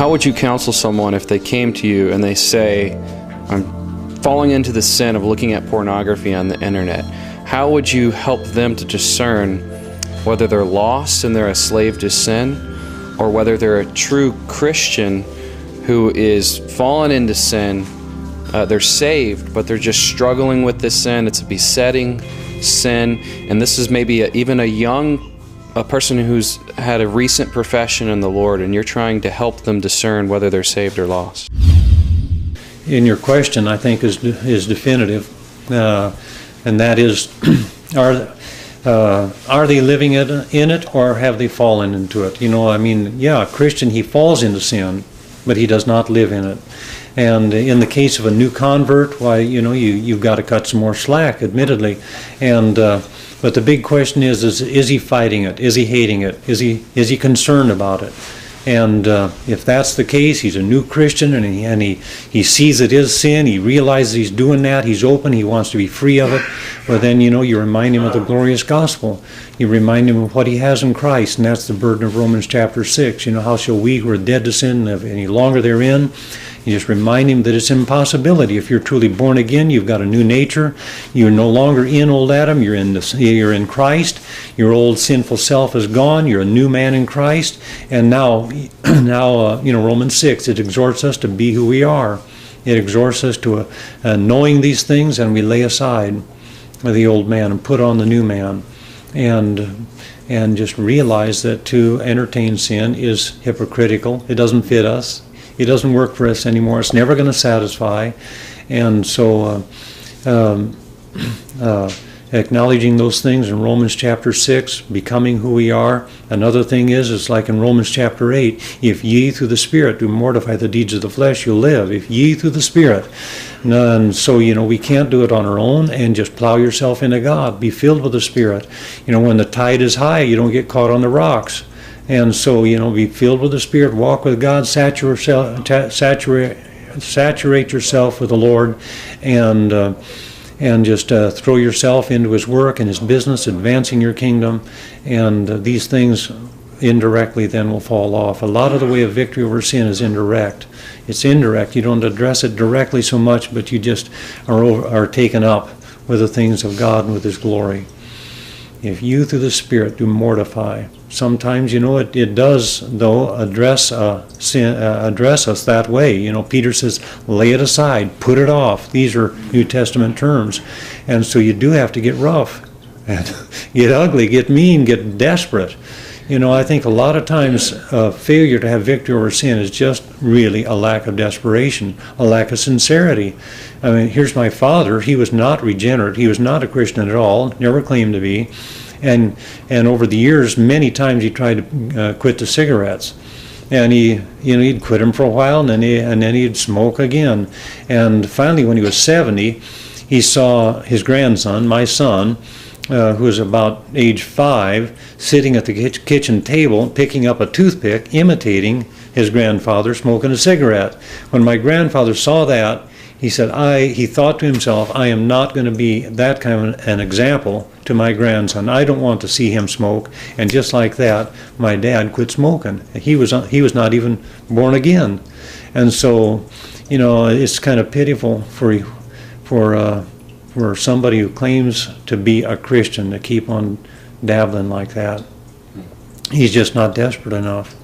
How would you counsel someone if they came to you and they say, I'm falling into the sin of looking at pornography on the internet? How would you help them to discern whether they're lost and they're a slave to sin, or whether they're a true Christian who is fallen into sin? They're saved, but they're just struggling with this sin. It's a besetting sin, and this is maybe even a person who's had a recent profession in the Lord, and you're trying to help them discern whether they're saved or lost. In your question, I think is definitive, and that is, are they living in it, or have they fallen into it? A Christian, he falls into sin, but he does not live in it. And in the case of a new convert, why, you've got to cut some more slack, admittedly. And but the big question is he fighting it? Is he hating it? Is he concerned about it? And if that's the case, he's a new Christian, and he sees it is sin. He realizes he's doing that. He's open. He wants to be free of it. Well, then, you remind him of the glorious gospel. You remind him of what he has in Christ, and that's the burden of Romans chapter 6. How shall we who are dead to sin live any longer therein? You just remind him that it's an impossibility. If you're truly born again, you've got a new nature. You're no longer in old Adam. You're in Christ. Your old sinful self is gone. You're a new man in Christ. And now, Romans 6, it exhorts us to be who we are. It exhorts us to knowing these things, and we lay aside the old man and put on the new man, and just realize that to entertain sin is hypocritical. It doesn't fit us. It doesn't work for us anymore. It's never going to satisfy. And so acknowledging those things in Romans chapter 6, becoming who we are. Another thing is, it's like in Romans chapter 8, if ye through the Spirit do mortify the deeds of the flesh, you'll live. If ye through the Spirit. And so, we can't do it on our own, and just plow yourself into God. Be filled with the Spirit. When the tide is high, you don't get caught on the rocks. And so, be filled with the Spirit, walk with God, saturate yourself with the Lord, and just throw yourself into His work and His business, advancing your kingdom, and these things indirectly then will fall off. A lot of the way of victory over sin is indirect. It's indirect. You don't address it directly so much, but you just are taken up with the things of God and with His glory. If you through the Spirit do mortify, sometimes, it does, though, address us that way. Peter says, lay it aside, put it off. These are New Testament terms. And so you do have to get rough, and get ugly, get mean, get desperate. I think a lot of times failure to have victory over sin is just really a lack of desperation, a lack of sincerity. Here's my father. He was not regenerate. He was not a Christian at all, never claimed to be. And over the years, many times he tried to quit the cigarettes. And he'd quit them for a while, and then he'd smoke again. And finally, when he was 70, he saw his grandson, my son, who was about age 5, sitting at the kitchen table, picking up a toothpick, imitating his grandfather smoking a cigarette. When my grandfather saw that, he thought to himself, I am not going to be that kind of an example to my grandson. I don't want to see him smoke. And just like that, my dad quit smoking. He was not even born again. And so, it's kind of pitiful for somebody who claims to be a Christian to keep on dabbling like that. He's just not desperate enough.